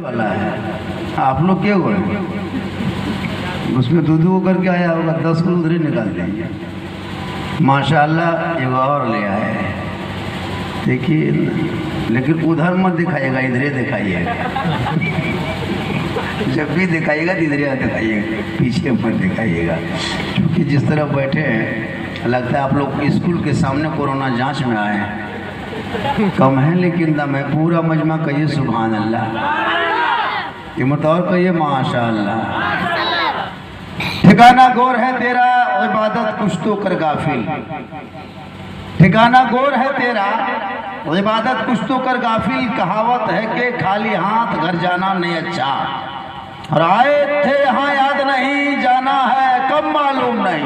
वाला है, आप लोग क्या हुए? उसमें दूध करके आया होगा, 10 किलो उधर ही निकाल देंगे। माशाल्लाह एक और ले आए, देखिए, लेकिन उधर मत दिखाइएगा, इधर ही दिखाइएगा। जब भी दिखाइएगा इधर ही दिखाइएगा, पीछे मत दिखाइएगा, क्योंकि जिस तरह बैठे हैं लगता है आप लोग स्कूल के सामने कोरोना जांच में आए हैं। कम है लेकिन दम है। पूरा मजमा कहिए सुभान अल्लाह, ये मत और कहिए माशाअल्लाह। ठिकाना गोर है तेरा, इबादत कुछ तो कर गाफिल। ठिकाना गोर है तेरा, इबादत कुछ तो कर गाफिल। कहावत है कि खाली हाथ घर जाना नहीं अच्छा। और आए थे यहाँ याद नहीं, जाना है कब मालूम नहीं।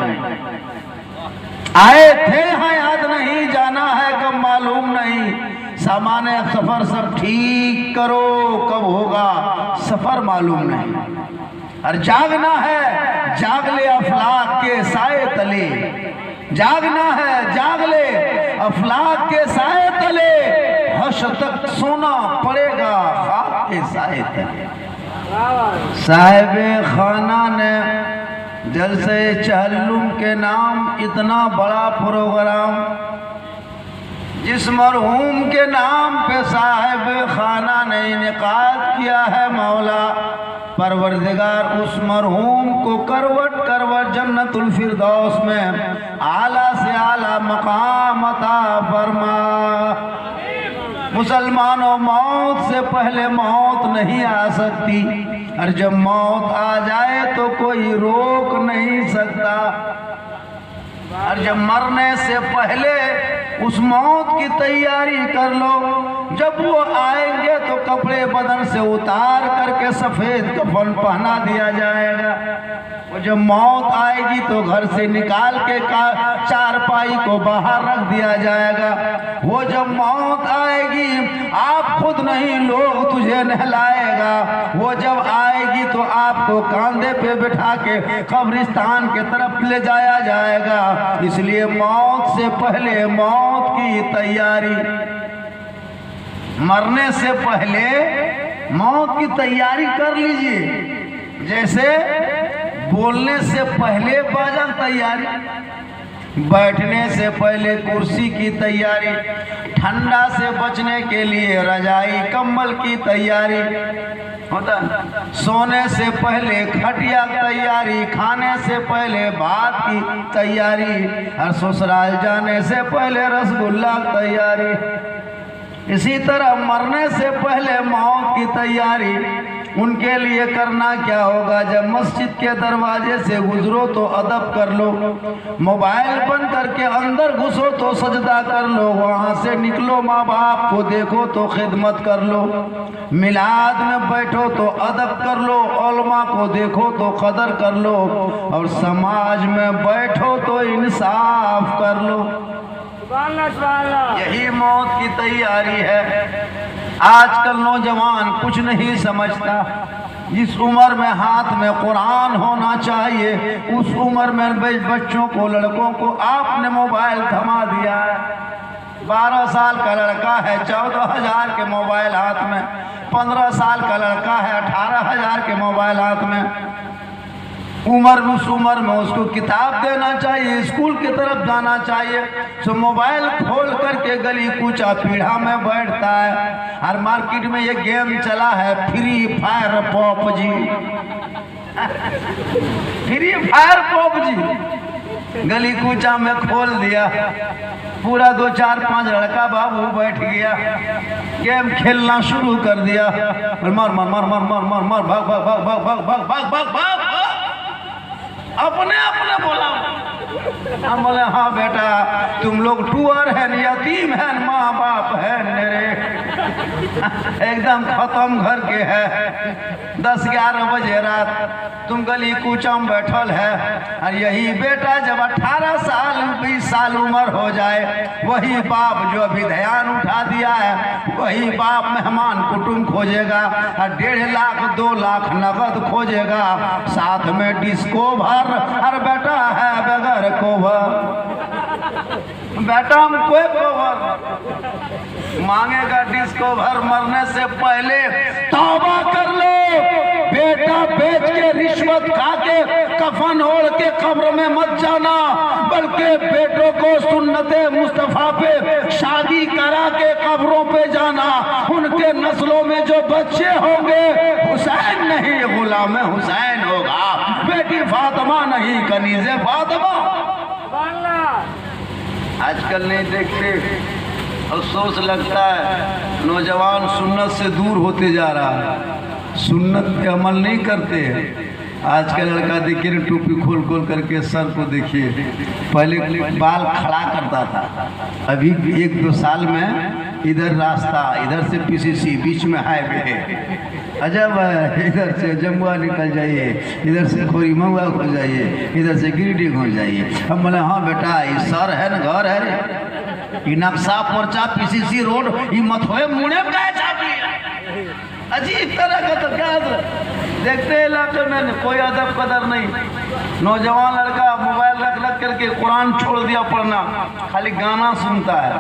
आए थे यहाँ याद नहीं, जाना है कब मालूम नहीं। सामान्य सफर सब ठीक करो, कब होगा सफर मालूम नहीं। और जागना है जाग ले अफलाक के साए तले। जागना है जाग ले अफलाक के साए तले। हश तक सोना पड़ेगा खाक के साए तले। साहिब खाना ने जलसे चहल्लुम के नाम इतना बड़ा प्रोग्राम, जिस मरहूम के नाम पे साहिब खाना ने इनेकाद किया है, मौला परवरदिगार उस मरहूम को करवट करवट जन्नतुल फिरदौस में आला से आला मकाम अता फरमा। मुसलमानों, मौत से पहले मौत नहीं आ सकती, और जब मौत आ जाए तो कोई रोक नहीं सकता। और जब मरने से पहले उस मौत की तैयारी कर लो। जब वो आएंगे तो कपड़े बदन से उतार करके सफ़ेद कफन पहना दिया जाएगा। वो जब मौत आएगी तो घर से निकाल के चारपाई को बाहर रख दिया जाएगा। वो जब मौत आएगी आप खुद नहीं, लोग तुझे नहलाएगा। वो जब आएगी तो आपको कंधे पे बिठा के कब्रिस्तान के तरफ ले जाया जाएगा। इसलिए मौत से पहले मौत की तैयारी, मरने से पहले मौत की तैयारी कर लीजिए। जैसे बोलने से पहले बाजन तैयारी, बैठने से पहले कुर्सी की तैयारी, ठंडा से बचने के लिए रजाई कंबल की तैयारी होता, सोने से पहले खटिया तैयारी, खाने से पहले भात की तैयारी, और ससुराल जाने से पहले रसगुल्ला तैयारी। इसी तरह मरने से पहले मौत की तैयारी उनके लिए करना क्या होगा? जब मस्जिद के दरवाजे से गुजरो तो अदब कर लो, मोबाइल बंद करके अंदर घुसो तो सजदा कर लो, वहाँ से निकलो माँ बाप को देखो तो खिदमत कर लो, मिलाद में बैठो तो अदब कर लो, उलमा को देखो तो कदर कर लो, और समाज में बैठो तो इंसाफ कर लो। यही मौत की तैयारी है। आजकल नौजवान कुछ नहीं समझता। जिस उम्र में हाथ में कुरान होना चाहिए उस उम्र में बच्चों को, लड़कों को आपने मोबाइल थमा दिया है। 12 साल का लड़का है 14,000 के मोबाइल हाथ में, 15 साल का लड़का है 18,000 के मोबाइल हाथ में। उस उम्र में उसको किताब देना चाहिए, स्कूल की तरफ जाना चाहिए, तो मोबाइल खोल करके गली कूचा पीढ़ा में बैठता है। और मार्केट में ये गेम चला है free fire PUBG, free fire PUBG गली कूचा में खोल दिया। पूरा 2 4 5 लड़का बाबू बैठ गया, गेम खेलना शुरू कर दिया। मार मार मार मार मार मार मार, भाग भाग भाग भाग भाग भाग भाग भाग भाग, अपने अपने बोला। हम बोले हाँ बेटा तुम लोग टूअर है, यतीम है, माँ बाप है मेरे, एकदम खत्म घर के है। 10-11 बजे रात तुम गली कूचा में बैठल है। और यही बेटा जब 18 साल 20 साल उम्र हो जाए, वही बाप जो अभी ध्यान उठा दिया है, वही बाप मेहमान कुटुंब खोजेगा और 1.5 लाख 2 लाख नगद खोजेगा, साथ में डिस्को भर। और बेटा है बगैर कोवर, बेटा हम कोई कोवर मांगेगा डिस्क इसको भर मरने से पहले तौबा कर लो। बेटा बेच के रिश्वत खा के कफन ओढ़ के कब्र में मत जाना, बल्कि बेटों को सुन्नते मुस्तफा पे शादी करा के कब्रों पे जाना। उनके नस्लों में जो बच्चे होंगे हुसैन नहीं गुलाम हुसैन होगा, बेटी फातिमा नहीं कनीज़े फातिमा। आजकल नहीं देखते, अफसोस लगता है नौजवान सुन्नत से दूर होते जा रहा है, सुन्नत पे अमल नहीं करते। आज का लड़का देखिए ना, टोपी खोल खोल करके सर को देखिए, पहले बाल खड़ा करता था, अभी 1-2 साल में इधर रास्ता, इधर से पीसीसी, बीच में हाईवे है, अजब है। इधर से जमुआ निकल जाइए, इधर से खोरीमहुआ हो जाइए, इधर से गिरिडीह हो जाइए। हम बोले हाँ बेटा ये सर है ना, घर है रे, ये नक्शा पर्चा पीसीसी रोड ये मत होए मुड़े का छाप लिया। अजीब तरह का तो क्या देखते इलाके में कोई अदब कदर नहीं। नौजवान लड़का मोबाइल रख करके कुरान छोड़ दिया पढ़ना, खाली गाना सुनता है,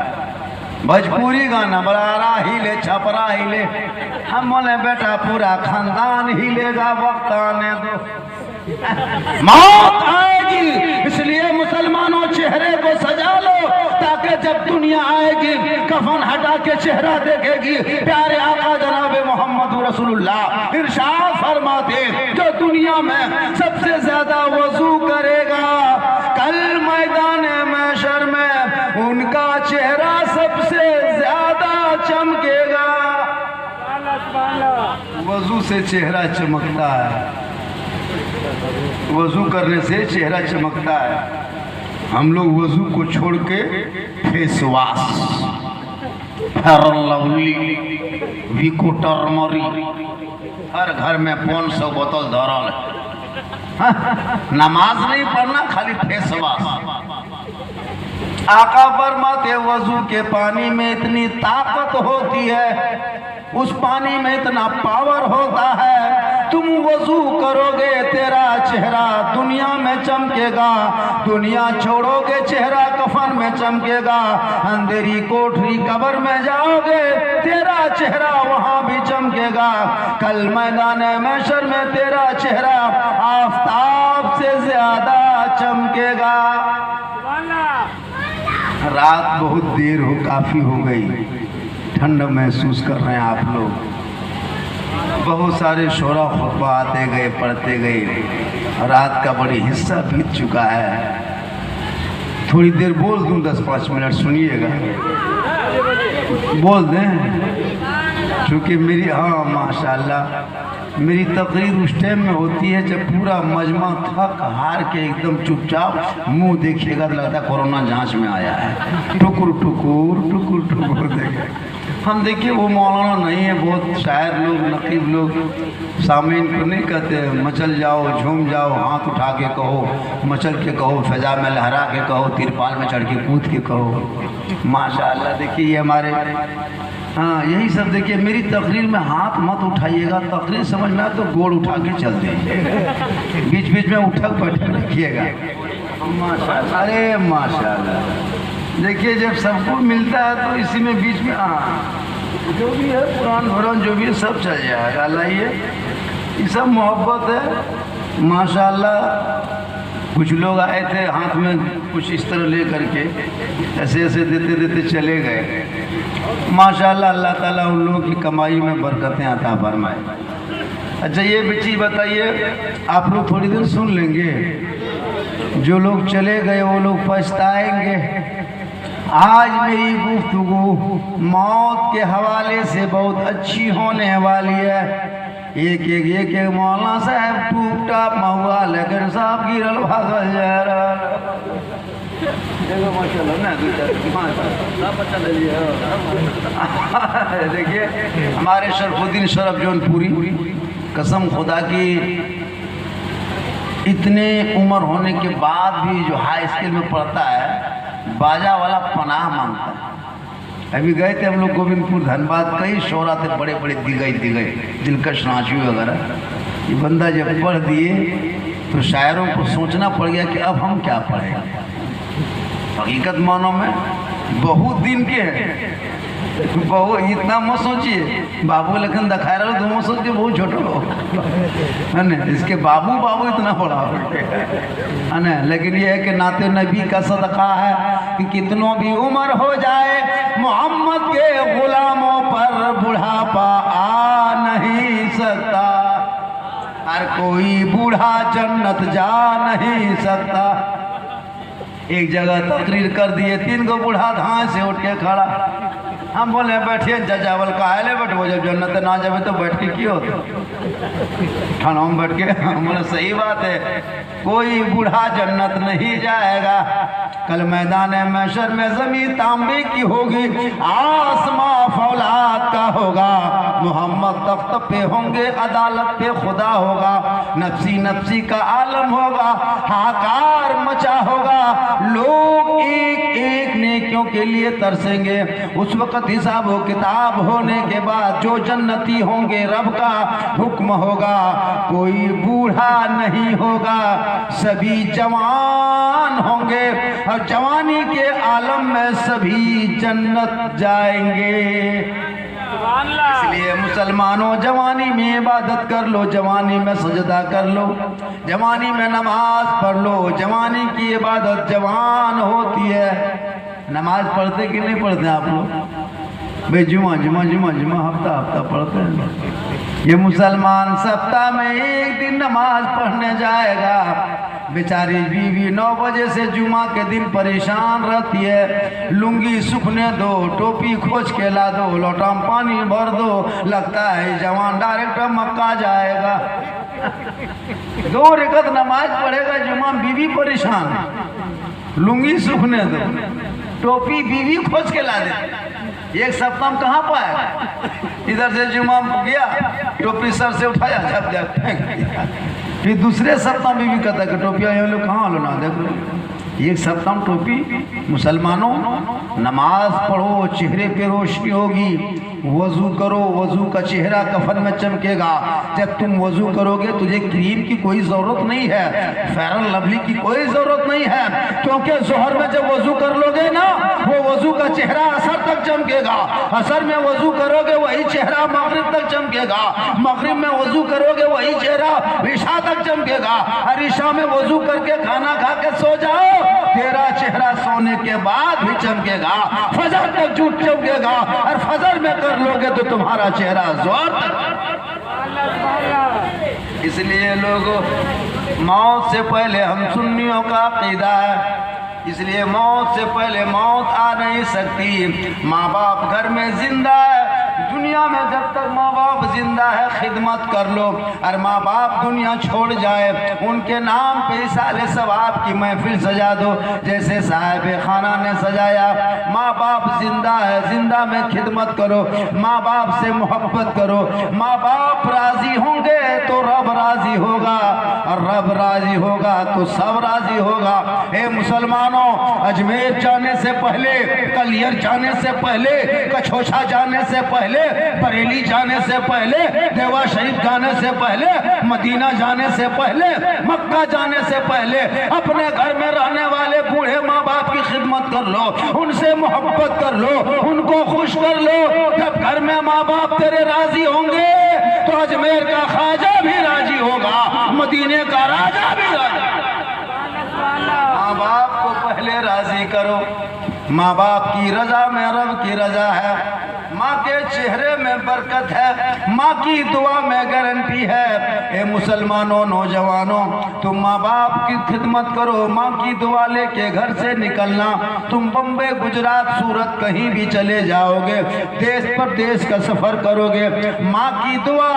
भोजपुरी गाना, बड़ारा हिले छपरा हिले। हम बोले बेटा पूरा खानदान हिलेगा, वक्त आने दो, मौत आएगी। इसलिए मुसलमानों चेहरे को सजा लो, ताकि जब दुनिया आएगी कफन हटा के चेहरा देखेगी। प्यारे आका जनाबे मोहम्मद रसूलुल्लाह इरशाद फरमाते, जो दुनिया में सबसे ज्यादा वजू करेगा कल मैदान महशर में उनका चेहरा सबसे ज्यादा चमकेगा। वजू से चेहरा चमकता है, वजू करने से चेहरा चमकता है। हम लोग वजू को छोड़ के face wash, Fair Lovely, Vicco turmeric, हर घर में 500 बोतल धरल है। नमाज नहीं पढ़ना, खाली फेस वॉश। आका फरमाते वजू के पानी में इतनी ताकत होती है, उस पानी में इतना पावर होता है, तुम वजू करोगे तेरा चेहरा दुनिया में चमकेगा, दुनिया छोड़ोगे चेहरा कफन में चमकेगा, अंधेरी कोठरी कब्र में जाओगे तेरा चेहरा वहां भी चमकेगा, कल मैदान महशर में तेरा चेहरा आफताब से ज्यादा चमकेगा। रात बहुत देर हो, काफी हो गई, ठंड महसूस कर रहे हैं आप लोग। बहुत सारे शोरा खुतबा आते गए, पढ़ते गए, रात का बड़ी हिस्सा बीत चुका है। थोड़ी देर बोल दूं, 10-5 मिनट सुनिएगा, बोल दें, क्योंकि मेरी हाँ माशाल्लाह मेरी तकरीर उस टाइम में होती है जब पूरा मजमा थक हार के एकदम चुपचाप मुंह देखिएगा तो लगता है कोरोना जांच में आया है, टुकुर टुकुर टुकुर टुकुर देखे। हम देखिए वो मौलाना नहीं है, बहुत शायर लोग, नकीब लोग सामीन को नहीं कहते मचल जाओ, झूम जाओ, हाथ उठा के कहो, मचल के कहो, फजा में लहरा के कहो, तिरपाल में चढ़ के कूद के कहो। माशाअल्लाह देखिए ये हमारे हाँ यही सब देखिए। मेरी तकरीर में हाथ मत उठाइएगा, तकरीर समझ में आए तो गोड़ उठा के चल दीजिए, बीच बीच में उठक बैठक रखिएगा। माशाअल्लाह, अरे माशाअल्लाह देखिए जब सबको मिलता है तो इसी में बीच में हाँ जो भी है पुरान भुरान जो भी है सब चल जाएगा। लाइए ये सब मोहब्बत है माशाअल्लाह। कुछ लोग आए थे हाथ में कुछ इस तरह ले करके ऐसे ऐसे देते देते चले गए। माशाअल्लाह अल्लाह ताला उन लोगों की कमाई में बरकतें अता फरमाए। अच्छा ये बच्ची बताइए, आप लोग थोड़ी देर सुन लेंगे, जो लोग चले गए वो लोग पछताएंगे। आज मेरी गुफ्तगू मौत के हवाले से बहुत अच्छी होने वाली है। एक मौलाना साहब टूटा महुआ लेकिन साहब गिरल भागल जा रहा। देखिए हमारे शरफुद्दीन शरफ जौनपुरी, कसम खुदा की इतने उम्र होने के बाद भी जो हाई स्कूल में पढ़ता है बाजा वाला पनाह मांगता है। अभी गए थे हम लोग गोविंदपुर धनबाद, कई शोरा थे बड़े बड़े दिगई दिलकश नाची वगैरह। ये बंदा जब पढ़ दिए तो शायरों को सोचना पड़ गया कि अब हम क्या पढ़ेंगे। हकीकत मानों में बहुत दिन के हैं बहु इतना मत सोचिए, बाबू लेकिन दिखा रहे हो तो मत सोचिए बहुत छोटे हो, है ना। इसके बाबू बाबू इतना बड़ा हो, है ना। लेकिन ये है कि नाते नबी का सदका है कि कितनों भी उम्र हो जाए, मोहम्मद के गुलामों पर बुढ़ापा आ नहीं सकता। हर कोई बूढ़ा जन्नत जा नहीं सकता। एक जगह तकरीर कर दिए, 3 गो बूढ़ा धाए से उठ के खड़ा। हम बोले बैठिए जजावल का है ले बैठो, जब जन्नत ना जावे तो बैठ के क्यों खाना में बैठ के। हम बोले सही बात है, कोई बूढ़ा जन्नत नहीं जाएगा। कल मैदान महशर में ज़मीन तांबे की होगी, आसमां फौलाद का होगा, मोहम्मद तख्त पे होंगे, अदालत पे खुदा होगा, नफसी नफसी का आलम होगा, हाकार मचा होगा, लोग एक एक नेकियों के लिए तरसेंगे। उस वक्त हिसाब व किताब होने के बाद जो जन्नती होंगे रब का हुक्म होगा, कोई बूढ़ा नहीं होगा, सभी जवान होंगे और जवानी के आलम में सभी जन्नत जाएंगे। इसलिए मुसलमानों जवानी में इबादत कर लो, जवानी में सजदा कर लो, जवानी में नमाज पढ़ लो। जवानी की इबादत जवान होती है। नमाज पढ़ते कि नहीं पढ़ते आप लोग? भाई जुमा जुमा जुमा जुमा हफ्ता हफ्ता पढ़ते हैं। ये मुसलमान सप्ताह में एक दिन नमाज पढ़ने जाएगा। बेचारी बीवी 9 बजे से जुमा के दिन परेशान रहती है, लुंगी सूखने दो, टोपी खोज के ला दो, लोटा में पानी भर दो। लगता है जवान डायरेक्ट मक्का जाएगा। 2 रकात नमाज पढ़ेगा जुमा, बीवी परेशान, लुंगी सूखने दो, टोपी बीवी खोज के ला दे। एक सप्ताह में कहाँ पाएगा? इधर से जुमा गया, टोपी सर से उठाया, झप झप फेंक दिया। फिर दूसरे सप्ताह में भी कहता है कि टोपिया ये लोग कहाँ लो ना देखो। एक सप्ताह में टोपी। मुसलमानों नमाज पढ़ो, चेहरे पे रोशनी होगी, वजू करो, वजू का चेहरा कफन में चमकेगा। जब तुम वजू करोगे तुझे क्रीम की कोई ज़रूरत नहीं है, फेयर एंड लवली की कोई ज़रूरत नहीं है, क्योंकि जोहर में जब वजू कर लोगे ना, वो वजू का चेहरा असर तक चमकेगा। असर में वजू करोगे वही चेहरा मगरिब तक चमकेगा, मगरिब में वजू करोगे वही चेहरा इशा तक चमकेगा। और इशा में वजू करके खाना खा के सो जाओ, तेरा चेहरा सोने के बाद भी चमकेगा, फजर तक झूठ चमकेगा। और फजर में कर लोगे तो तुम्हारा चेहरा जोर तक। इसलिए लोगों, मौत से पहले हम सुन्नियों का अकीदा है, इसलिए मौत से पहले मौत आ नहीं सकती। माँ बाप घर में जिंदा है, दुनिया में जब तक माँ बाप जिंदा है खिदमत कर लो। और माँ बाप दुनिया छोड़ जाए, उनके नाम पे इसाले सवाब की महफिल सजा दो, जैसे साहिब खाना ने सजाया। माँ बाप जिंदा है, जिंदा में खिदमत करो, माँ बाप से मोहब्बत करो। माँ बाप राजी होंगे तो रब राजी होगा, और रब राजी होगा तो सब राजी होगा। हे मुसलमानों, अजमेर जाने से पहले, कलियर जाने से पहले, कछोछा जाने से पहले, बरेली जाने से पहले, देवा शरीफ जाने से पहले, मदीना जाने से पहले, मक्का जाने से पहले अपने घर में रहने वाले बूढ़े माँ बाप की खिदमत कर लो, उनसे मोहब्बत कर लो, उनको खुश कर लो। जब घर में माँ बाप तेरे राजी होंगे तो अजमेर का ख्वाजा भी राजी होगा, मदीने का राजा भी राजी। माँ बाप को पहले राजी करो। माँ बाप की रजा में रब की रजा है, माँ के चेहरे में बरकत है, माँ की दुआ में गारंटी है। ए मुसलमानों, नौजवानों, तुम माँ बाप की खिदमत करो, माँ की दुआ लेके घर से निकलना। तुम बम्बई, गुजरात, सूरत कहीं भी चले जाओगे, देश परदेश का सफर करोगे, माँ की दुआ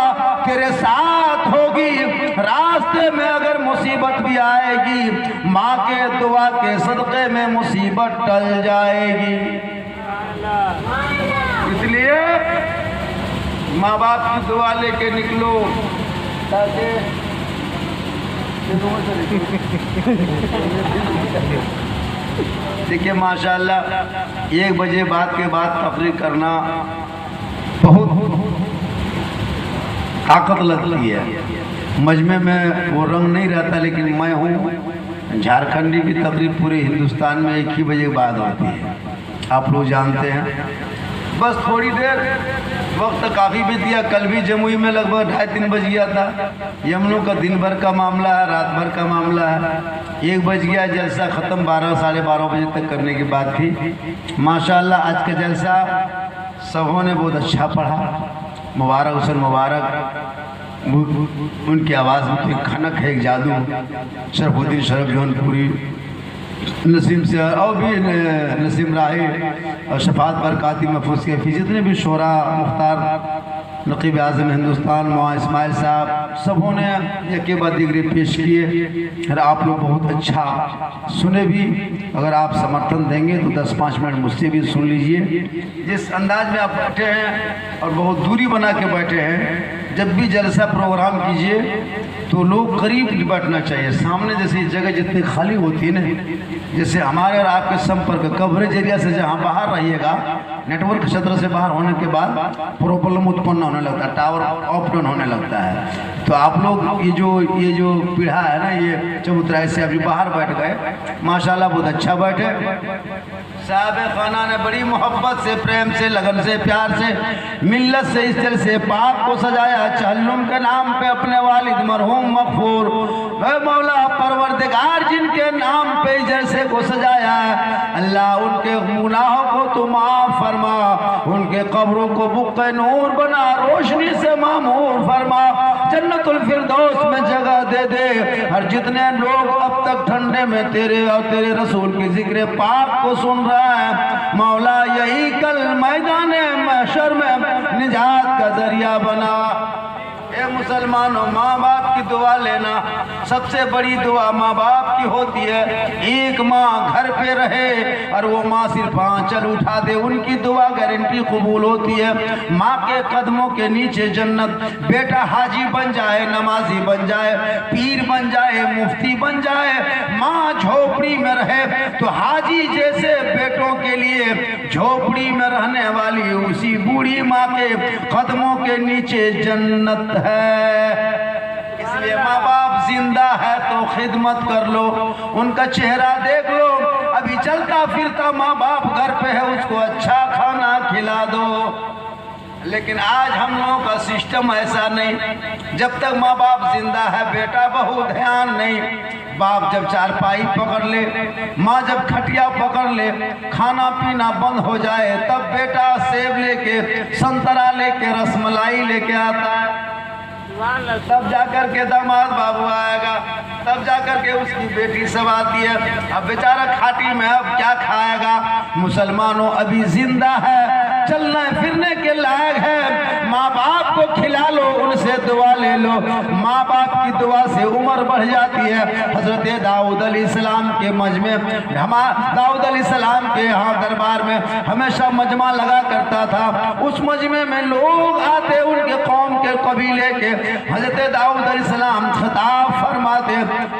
तेरे साथ होगी। रास्ते में अगर मुसीबत भी आएगी, माँ के दुआ के सदक़े में मुसीबत टल जाएगी। इसलिए माँ बाप की दुआ लेके निकलो, ताकि देखिए माशाल्लाह 1 बजे बाद के बाद तकरीर करना बहुत ताकत लगती है। मजमे में वो रंग नहीं रहता, लेकिन मैं हूँ झारखंडी की तकरीर पूरे हिंदुस्तान में 1 ही बजे बाद होती है, आप लोग जानते हैं। बस थोड़ी देर, वक्त काफ़ी बीत गया। कल भी जमुई में लगभग 2:30-3 बज गया था। ये हम लोग का दिन भर का मामला है, रात भर का मामला है। 1 बज गया, जलसा ख़त्म 12 साढ़े 12 बजे तक करने की बात थी। माशाल्लाह आज का जलसा सबों ने बहुत अच्छा पढ़ा। मुबारक हुसैन मुबारक, उनकी आवाज़ में तो एक खनक है, एक जादू। शरफुद्दीन शरफ जौनपुरी, नसीम से और भी नसीम राही और शफात बरकाती महफूज कैफी, जितने भी शोरा, मुख्तार नकीब आज़म हिंदुस्तान, मौलाना इस्माइल साहब, सबों ने एक के बाद डिग्री पेश किए। और आप लोग बहुत अच्छा सुने भी। अगर आप समर्थन देंगे तो 10-5 मिनट मुझसे भी सुन लीजिए। जिस अंदाज में आप बैठे हैं और बहुत दूरी बना के बैठे हैं, जब भी जलसा प्रोग्राम कीजिए तो लोग करीब बैठना चाहिए। सामने जैसे जगह जितनी खाली होती है ना, जैसे हमारे और आपके संपर्क कवरेज एरिया से जहाँ बाहर रहिएगा, नेटवर्क क्षेत्र से बाहर होने के बाद प्रॉब्लम उत्पन्न होने लगता है, टावर ऑफ डाउन होने लगता है। तो आप लोग ये जो पीढ़ा है ना, ये चबूतराय से अभी बाहर बैठ गए, माशाल्लाह बहुत अच्छा बैठे। साहब खाना ने बड़ी मोहब्बत से, प्रेम से, लगन से, प्यार से, मिल्लत से इस तरह से पाक को सजाया। चहल्लुम के नाम पे अपने वालिद मरहूम मगफूर मौला परवरदिगार जिनके नाम पे जैसे को सजाया है, अल्लाह उनके गुनाहों को तो माफ फरमा, उनके कब्रों को बुक़्क़े नूर बना, रोशनी से मामूर फरमा, जन्नतुल फिरदौस में जगह दे दे। और जितने लोग अब तक ठंडे में तेरे और तेरे रसूल की जिक्र पाक को सुन रहा है, मौला यही कल मैदान महशर में निजात का जरिया बना। ए मुसलमानों, माँ बाप की दुआ लेना सबसे बड़ी दुआ माँ बाप की होती है। एक माँ घर पे रहे और वो माँ सिर्फ आंचल उठा दे, उनकी दुआ गारंटी कबूल होती है। माँ के कदमों के नीचे जन्नत। बेटा हाजी बन जाए, नमाजी बन जाए, पीर बन जाए, मुफ्ती बन जाए, माँ झोपड़ी में रहे तो हाजी जैसे बेटों के लिए झोपड़ी में रहने वाली उसी बूढ़ी माँ के कदमों के नीचे जन्नत है। इसलिए माँ बाप जिंदा है तो खिदमत कर लो, उनका चेहरा देख लो। अभी चलता फिरता माँ बाप घर पे है, उसको अच्छा खाना खिला दो। लेकिन आज हम लोगों का सिस्टम ऐसा नहीं। जब तक माँ बाप जिंदा है बेटा बहू ध्यान नहीं। बाप जब चारपाई पकड़ ले, माँ जब खटिया पकड़ ले, खाना पीना बंद हो जाए, तब बेटा सेब लेके, संतरा लेके, रसमलाई लेके आता है। तब जाकर के दामाद बाबू आएगा, तब जाकर के उसकी बेटी सब आती है। अब बेचारा खाटी में अब क्या खाएगा। मुसलमानों अभी जिंदा है, चलने फिरने के लायक है, माँ बाप को खिला लो, उनसे दुआ ले लो। माँ बाप की दुआ से उम्र बढ़ जाती है। हजरत दाऊद अलैहिस्सलाम के मजमे, दाऊद अलैहिस्सलाम के यहाँ दरबार में हमेशा मजमा लगा करता था। उस मजमे में लोग आते उनके कौम के कबीले के। हजरत दाऊद अलैहिस्सलाम खिताब फरमाते।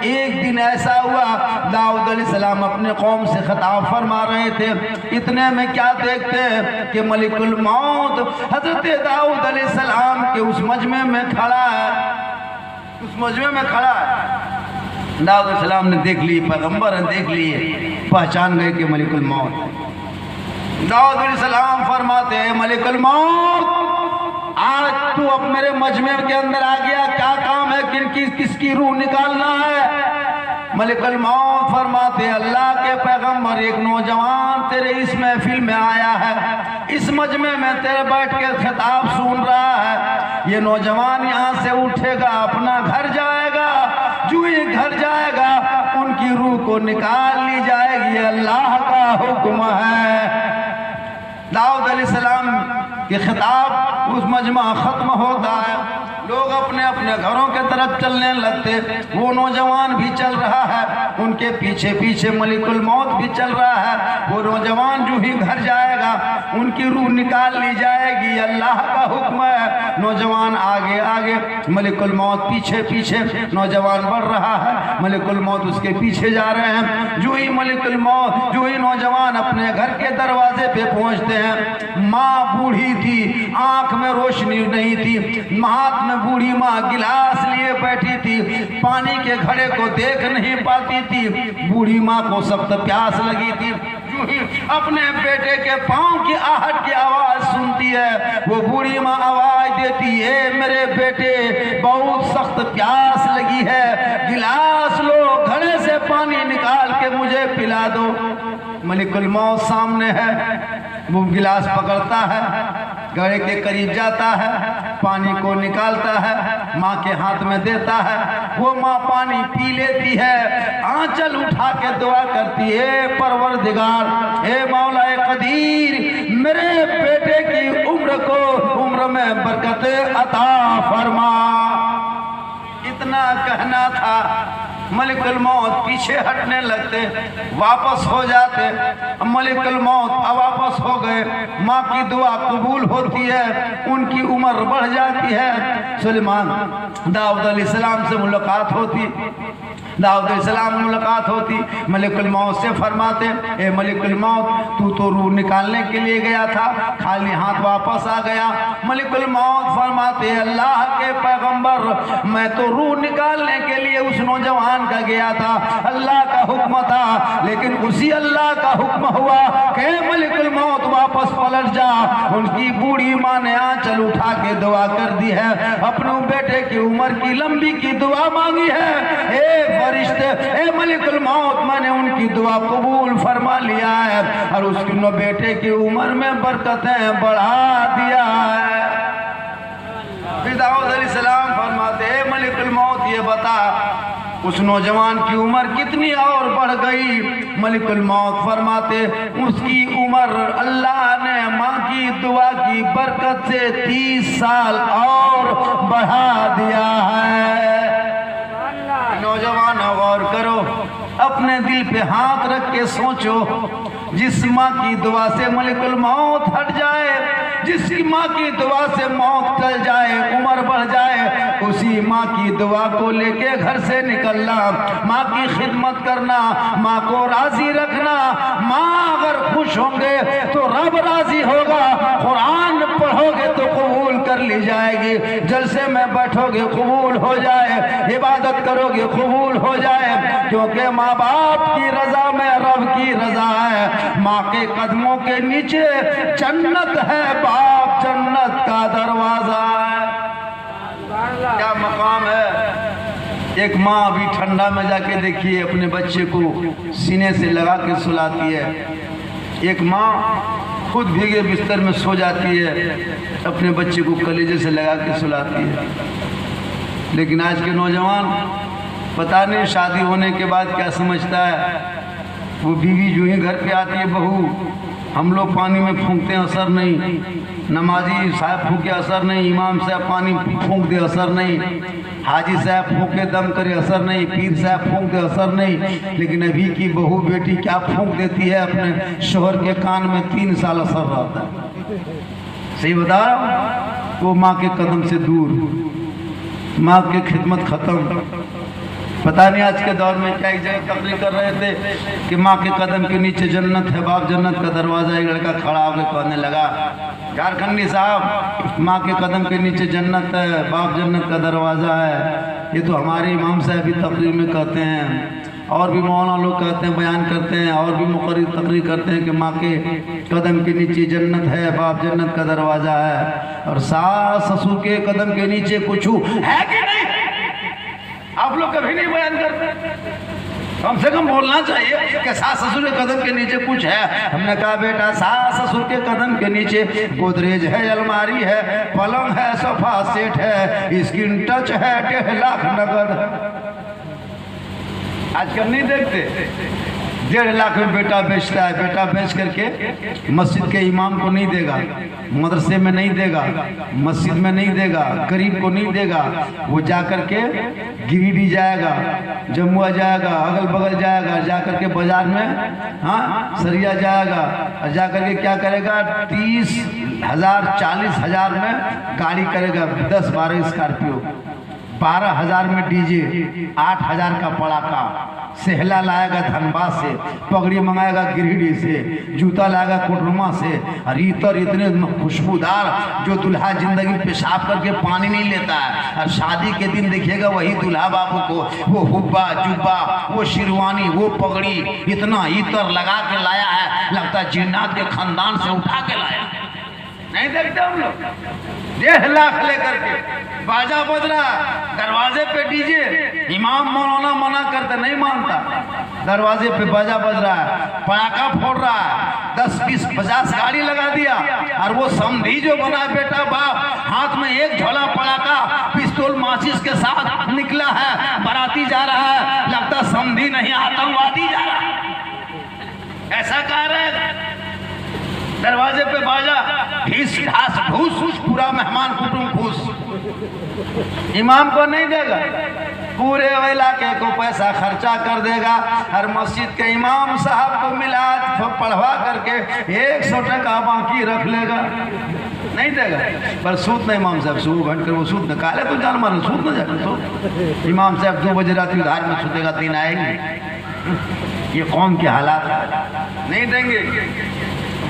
एक दिन ऐसा हुआ, दाऊद अलैहिस्सलाम अपने कौम से खिताब फरमा रहे थे। इतने में क्या देखते हैं कि मलिकुल मौत हजरत दाऊद अलैहिस्सलाम के उस मजमे में खड़ा है। उस मजमे में खड़ा है। दाऊद अलैहिस्सलाम ने देख ली, पैगंबर ने देख लिए, पहचान गए कि मलिकुल मौत। दाऊद अलैहिस्सलाम फरमाते हैं, मलिकुल मौत आज तू अब मेरे मजमे के अंदर आ गया, क्या काम है, किसकी रूह निकालना है। मलिकुल मौत फरमाते, अल्लाह के पैगंबर एक नौजवान तेरे इस महफिल में आया है, इस मजमे में तेरे बैठ के खिताब सुन रहा है। ये नौजवान यहाँ से उठेगा, अपना घर जाएगा, जो ही घर जाएगा उनकी रूह को निकाल ली जाएगी, अल्लाह का हुक्म है। दाऊद अलैहिस्सलाम के खिताब उस मजमा ख़त्म होता है, लोग अपने अपने घरों के तरफ चलने लगते। वो नौजवान भी चल रहा है, उनके पीछे पीछे मलिकुल मौत भी चल रहा है। वो नौजवान जो ही घर जाएगा उनकी रूह निकाल ली जाएगी, अल्लाह का हुक्म है। नौजवान आगे आगे, मलिकुल मौत पीछे पीछे, नौजवान बढ़ रहा है, मलिकुल मौत उसके पीछे जा रहे हैं। जो ही मलिकुल मौत, जो ही नौजवान अपने घर के दरवाजे पे पहुंचते हैं, माँ बूढ़ी थी, आंख में रोशनी नहीं थी, हाथ में बूढ़ी माँ गिलास लिए बैठी थी, पानी के घड़े को देख नहीं पाती थी। बूढ़ी माँ को सख्त प्यास लगी थी। जो ही अपने बेटे के पाँव की आहट की आवाज वो बूढ़ी माँ आवाज देती है, मेरे बेटे बहुत सख्त प्यास लगी है, गिलास लो, घड़े से पानी निकाल के मुझे पिला दो। मलिकुल मौत सामने है, वो गिलास पकड़ता है, घड़े के करीब जाता है, पानी को निकालता है, माँ के हाथ में देता है, वो माँ पानी पी लेती है, आंचल उठा के दुआ करती है, परवरदिगार, हे मौला कदीर, मेरे बेटे की उम्र में बरकत अता फरमा। इतना कहना था, मलिकुल मौत पीछे हटने लगते, वापस हो जाते। मलिकुल मौत वापस हो गए, माँ की दुआ कबूल होती है, उनकी उम्र बढ़ जाती है। सुलेमान दाऊद अलैहिस्सलाम से मुलाकात होती, दाऊद अलैहिस्सलाम मुलाकात होती, मलिकुल मौत से फरमाते, ए मलिकुल मौत, तू तो रूह निकालने के लिए गया था, खाली हाथ वापस आ गया। मलिकुल मौत फरमाते, अल्लाह के पैगंबर, मैं तो रूह निकालने के लिए उस नौजवान का गया था, अल्लाह का हुक्म था, लेकिन उसी अल्लाह का हुक्म हुआ कि मलिकुल मौत वापस पलट जा। उनकी बूढ़ी माँ ने आंचल उठा के दुआ कर दी है, अपने बेटे की उम्र की लंबी की दुआ मांगी है। फरिश्ते, ए मलिकुल मौत, मैंने उनकी दुआ कबूल फरमा लिया है और उसकी बेटे की उम्र में बरकतें बढ़ा दिया है। दाऊद अलैहिस्सलाम फरमाते, ए मलिकुल मौत, ये बता उस नौजवान की उम्र कितनी और बढ़ गई। मलिकुल मौत फरमाते, उसकी उम्र अल्लाह ने माँ की दुआ की बरकत से 30 साल और बढ़ा दिया है। नौजवान गौर करो, अपने दिल पे हाथ रख के सोचो, जिस माँ की दुआ से मलिकुल मौत हट जाए, जिसकी माँ की दुआ से मौत चल जाए, उम्र बढ़ जाए, उसी माँ की दुआ को लेके घर से निकलना, माँ की खिदमत करना, माँ को राजी रखना। माँ अगर खुश होंगे तो रब राजी होगा, कुरान पढ़ोगे तो कबूल कर ली जाएगी, जलसे में बैठोगे कबूल हो जाए, इबादत करोगे कबूल हो जाए, क्योंकि माँ बाप की रजा में रब की रजा है। माँ के कदमों के नीचे जन्नत है, बाप जन्नत का दरवाजा है। क्या मकाम है। एक माँ अभी ठंडा में जाके देखिए, अपने बच्चे को सीने से लगा के सुलाती है। एक माँ खुद भीगे बिस्तर में सो जाती है, अपने बच्चे को कलेजे से लगा के सुलाती है। लेकिन आज के नौजवान पता नहीं शादी होने के बाद क्या समझता है। वो बीवी जो ही घर पे आती है, बहू, हम लोग पानी में फूंकते हैं, असर नहीं, नमाजी साहब फूके असर नहीं, इमाम साहब पानी फूंक दे असर नहीं, हाजी साहब फूके दम करे असर नहीं, पीर साहब फूंक दे असर नहीं। लेकिन अभी की बहू बेटी क्या फूंक देती है अपने शोहर के कान में, 3 साल असर रहता है। सही बता रहा हूँ। वो माँ के कदम से दूर, माँ की खिदमत खत्म। पता नहीं आज के दौर में क्या एक जगह तकरीर कर रहे थे कि माँ के कदम के नीचे जन्नत है, बाप जन्नत का दरवाज़ा। एक लड़का खड़ा होकर कहने लगा, झारखंडी साहब, माँ के कदम के नीचे जन्नत है, बाप जन्नत का दरवाज़ा है। ये तो हमारे इमाम साहब भी तकरीर में कहते हैं, और भी मौलाना लोग कहते हैं, बयान करते हैं, और भी मुकर्रिर तकरीर करते हैं कि माँ के कदम के नीचे जन्नत है, बाप जन्नत का दरवाज़ा है। और सास ससुर के कदम के नीचे कुछ है कि नहीं? आप लोग कभी नहीं बयान करते। कम से कम बोलना चाहिए कि सास ससुर के कदम के नीचे कुछ है। हमने कहा बेटा, सास ससुर के कदम के नीचे गोदरेज है, अलमारी है, पलंग है, सोफा सेट है, स्क्रीन टच है, 1.5 लाख नगद। आजकल नहीं देखते, 1.5 लाख में बेटा बेचता है। बेटा बेच करके मस्जिद के इमाम को नहीं देगा, मदरसे में नहीं देगा, मस्जिद में नहीं देगा, गरीब को नहीं देगा। वो जा करके गिरिडीह जाएगा, जमुआ जाएगा, अगल बगल जाएगा, जा करके बाजार में, हाँ, सरिया जाएगा, और जा करके क्या करेगा, 30,000 40,000 में गाड़ी करेगा, 10-12 स्कॉर्पियो, 12,000 में डीजे, 8,000 का पड़ाका, सेहला लाएगा धनबाद से, पगड़ी मंगाएगा गिरिडीह से, जूता लाएगा कोटरमा से, और इतर इतने खुशबूदार जो दूल्हा जिंदगी पेशाब करके पानी नहीं लेता है। और शादी के दिन देखिएगा वही दूल्हा बाबू को वो हुब्बा जुब्बा, वो शेरवानी, वो पगड़ी, इतना इतर लगा के लाया है, लगता है जिन्नात के खानदान से उठा के लाया। नहीं देखते हम लोग? 1.5 लाख लेकर के बाजा बज रहा, दरवाजे पे डीजे, इमाम मौलाना मना करते नहीं मानता, दरवाजे पे बाजा बज रहा है, पटाखा फोड़ रहा है, 10 20 50 गाड़ी लगा दिया, और वो समधी जो बना बेटा बाप हाथ में एक झोला पटाखा पिस्तौल माचिस के साथ निकला है, बाराती जा रहा है, लगता समधी नहीं आतंकवादी जा रहा है। ऐसा कह रहे हैं, दरवाजे पे बाजा, ढीस ढास घूस, पूरा मेहमान कुटुंब खुश। इमाम को नहीं देगा, पूरे इलाके को पैसा खर्चा कर देगा, हर मस्जिद के इमाम साहब को मिला पढ़वा करके 100 टका बाकी रख लेगा, नहीं देगा। पर सूद नहीं इमाम साहब, सूद घंट कर वो सूद निकाले तो जान मानो, सूद न जाए तो इमाम साहब 2 बजे रात उधार में सुतेगा, 3 आएंगे। ये कौम के हालात नहीं देंगे।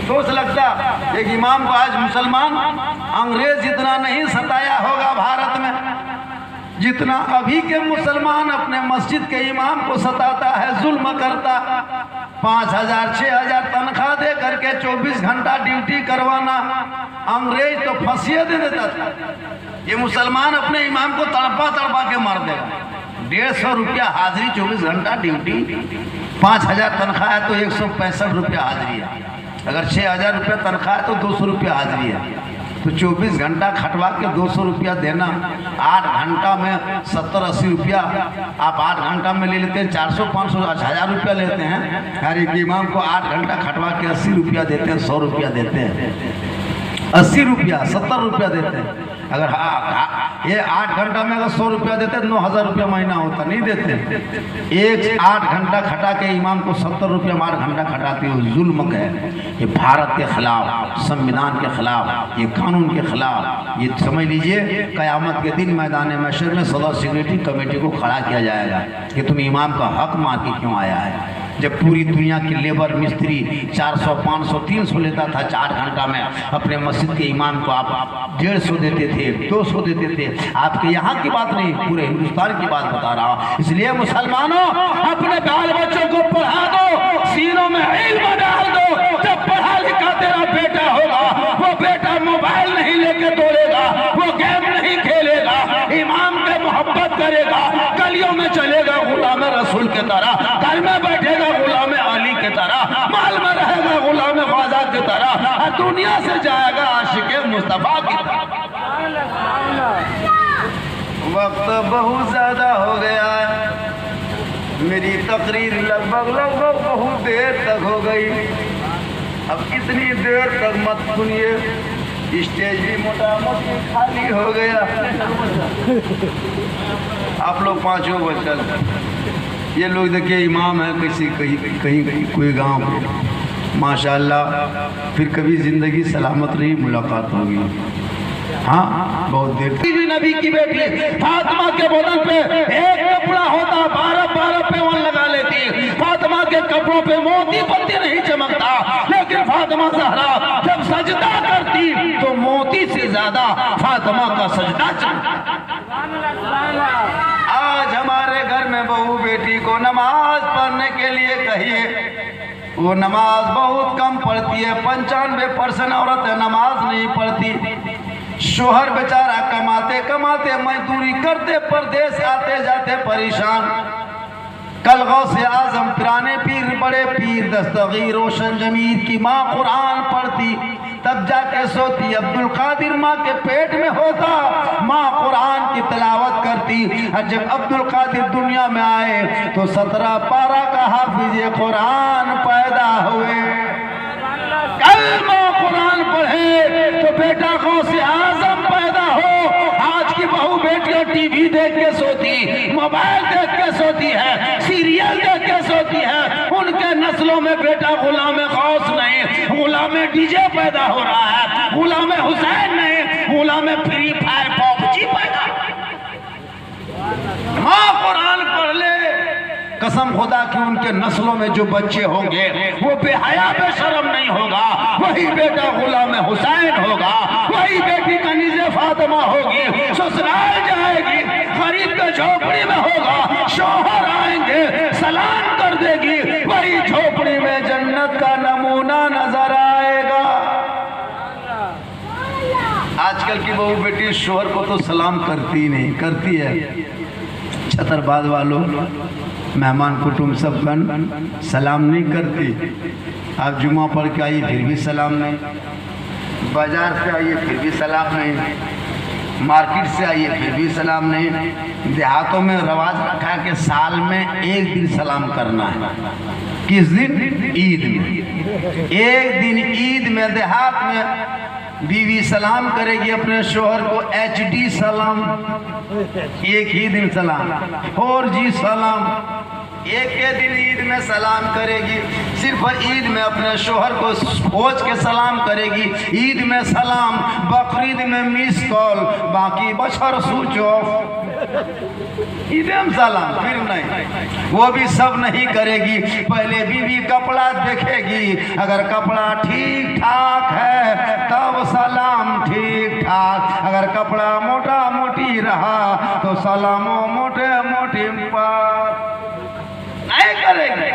सोच लगता एक इमाम को आज मुसलमान अंग्रेज जितना नहीं सताया होगा भारत में, जितना अभी के मुसलमान अपने मस्जिद के इमाम को सताता है, जुल्म करता। 5,000 6,000 तनख्वाह दे करके 24 घंटा ड्यूटी करवाना, अंग्रेज तो फांसी दे देता था। ये मुसलमान अपने इमाम को तड़पा तड़पा के मार देगा। 150 रुपया हाजिरी, 24 घंटा ड्यूटी, 5,000 तनख्वाह है तो 165 रुपया हाजिरी है। अगर 6,000 रुपया तनख्वाह है तो 200 रुपया हाजिरी है, तो 24 घंटा खटवा के 200 रुपया देना, 8 घंटा में 70-80 रुपया आप 8 घंटा में ले लेते हैं, 400-500 1000 रुपया लेते हैं। हर एक इमाम को 8 घंटा खटवा के 80 रुपया देते हैं, 100 रुपया देते हैं, 80 रुपया 70 रुपया देते हैं। अगर ये 8 घंटा में अगर 100 रुपया देते 9,000 रुपया महीना होता, नहीं देते। एक 8 घंटा खटा के इमाम को 70 रुपया 8 घंटा खटाते हो, जुल्म है। ये भारत के खिलाफ, संविधान के खिलाफ, ये कानून के खिलाफ, ये समझ लीजिए कयामत के दिन मैदान महशर में सदा सिक्योरिटी कमेटी को खड़ा किया जाएगा कि तुम इमाम का हक मार के क्यों आया है। जब पूरी दुनिया की लेबर मिस्त्री 400 500 300 लेता था 4 घंटा में, अपने मस्जिद के इमाम को आप 150 देते थे, 200 देते थे। आपके यहाँ की बात नहीं, पूरे हिंदुस्तान की बात बता रहा हूँ। इसलिए मुसलमानों, अपने बाल बच्चों को पढ़ा दो, सीनों में इल्म डाल दो। जब पढ़ा लिखा तेरा बेटा होगा, वो बेटा मोबाइल नहीं लेके दौड़ेगा, वो गेम नहीं खेलेगा, इमाम के मोहब्बत करेगा, गलियों में चलेगा गुलाम रसूल के तरह, घर में बैठेगा गुलाम अली के तरह, माल में रहेगा गुलाम ख्वाजा की तरह, और दुनिया से जाएगा आशिक मुस्तफा की तरह। वक्त बहुत ज्यादा हो गया है, मेरी तकरीर लगभग बहुत देर तक हो गई। अब इतनी देर तक मत सुनिए, स्टेज भी मोटी खाली हो गया। आप लोग 5 बचल, ये लोग देखिए इमाम है किसी कहीं कोई गांव पे, माशाल्लाह, फिर कभी ज़िंदगी सलामत रही, मुलाकात होगी। हाँ, बहुत देर भी नबी की बेटी फातिमा के बदन पे एक कपड़ा होता, 12 पेवन लगा लेती। फातिमा के कपड़ों पे मोती पत्ती नहीं चमकता, लेकिन फातिमा ज़हरा जब सजदा करती तो मोती से ज्यादा फातिमा का सजदा चमकता। आज हमारे घर में बहू बेटी को नमाज पढ़ने के लिए कहिए, वो नमाज बहुत कम पढ़ती है। 95% औरतें नमाज नहीं पढ़ती। शोहर बेचारा कमाते कमाते मजदूरी करते परदेश आते जाते परेशान। कल गौसे आजम पुराने पीर, बड़े पीर दस्तगीर रोशन जमीर की माँ कुरान पढ़ती, तब जाके सोती। अब्दुल कादिर माँ के पेट में होता, माँ कुरान की तिलावत करती। और जब अब्दुल कादिर दुनिया में आए तो 17 पारा का हाफिज कुरान पैदा हुए। कल माँ कुरान पढ़े तो बेटा गौसे आजम पैदा हो। आज की बहू बेटियां टीवी देख के सोती, मोबाइल देख के सोती है, सीरियल देख के सोती है। उनके नस्लों में बेटा गुलाम गौस नहीं, गुलाम डीजे पैदा हो रहा है, गुलाम हुसैन नहीं, गुलाम फ्री फायर पबजी पैदा। माँ कुरान पढ़ ले, कसम खुदा कि उनके नस्लों में जो बच्चे होंगे वो बेहया बेशरम नहीं होगा। वही बेटा गुलाम हुसैन होगा, वही बेटी कनीज़े फातिमा होगी। ससुराल जाएगी, गरीब के झोपड़ी में होगा, शौहर आएंगे सलाम कर देगी, वही झोपड़ी में जन्नत का नमूना नजर आएगा। आजकल की बहू बेटी शोहर को तो सलाम करती ही नहीं, करती है छतरबाद वालों, मेहमान कुटुंब सब कन सलाम नहीं करती। आप जुमा पढ़ के आइए फिर भी सलाम नहीं, बाजार से आइए फिर भी सलाम नहीं, मार्केट से आइए फिर भी सलाम नहीं। देहातों में रवाज रखा है कि साल में एक दिन सलाम करना है। किस दिन? ईद में। एक दिन ईद में देहात में बीवी सलाम करेगी अपने शोहर को, HD सलाम, एक ही दिन सलाम, 4G सलाम, एक के दिन ईद में सलाम करेगी। सिर्फ ईद में अपने शोहर को खोज के सलाम करेगी, ईद में सलाम, बकरीद में मिस कॉल, बाकी बशर स्विच ऑफ। ईद में सलाम फिर नहीं, वो भी सब नहीं करेगी। पहले बीवी कपड़ा देखेगी, अगर कपड़ा ठीक ठाक है तब सलाम ठीक ठाक, अगर कपड़ा मोटा मोटी रहा तो सलामो मोटे मोटी पर नहीं करेगी।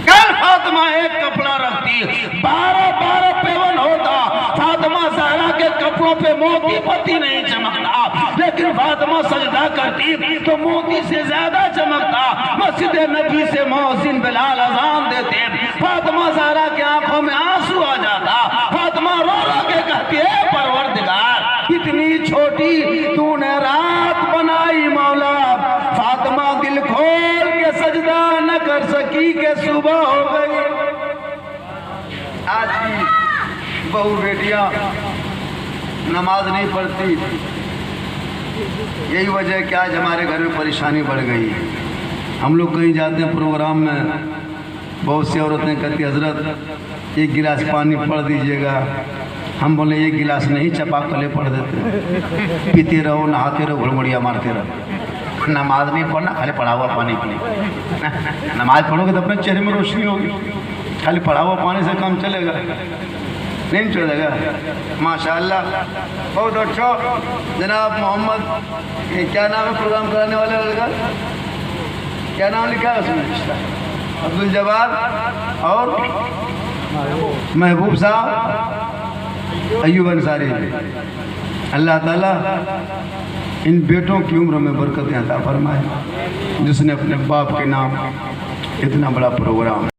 कल फातिमा एक कपड़ा रखती, 12 पेवन होता, फातिमा ज़हरा के कपड़ों पे मोती पत्ती नहीं चमकता, लेकिन फातिमा सजदा करती तो मोती से ज्यादा चमकता। मस्जिद नबी से मौज़िन बिलाल अज़ान देते, फातिमा ज़हरा की आंखों में आंसू आ जाता। फातिमा रो रो के कहती है, परवरदिगार इतनी छोटी तूने रात बनाई मौला, फातिमा दिल खोल के सजदा न कर सकी के सुबह हो गई। आज की बहू बेटियां नमाज नहीं पढ़ती, यही वजह है कि आज हमारे घर में परेशानी बढ़ गई। हम लोग कहीं जाते हैं प्रोग्राम में, बहुत सी औरतें कहती हजरत एक गिलास पानी पढ़ दीजिएगा। हम बोले एक गिलास नहीं, चपा कले पढ़ देते, पीते रहो, नहाते रहो, घुड़मुड़िया मारते रहो। नमाज नहीं पढ़ना, खाली पढ़ा हुआ पानी पी। नमाज पढ़ोगे तो अपने चेहरे में रोशनी होगी, खाली पढ़ा हुआ पानी से काम चलेगा नहीं चलेगा। माशाअल्लाह बहुत अच्छा। जनाब मोहम्मद, क्या नाम है प्रोग्राम कराने वाले लड़का, क्या नाम लिखा है उसमें? अब्दुल जवाद और महबूब साहब अय्यूब अंसारी। अल्लाह ताला इन बेटों की उम्र में बरकतें अता फरमाए, जिसने अपने बाप के नाम इतना बड़ा प्रोग्राम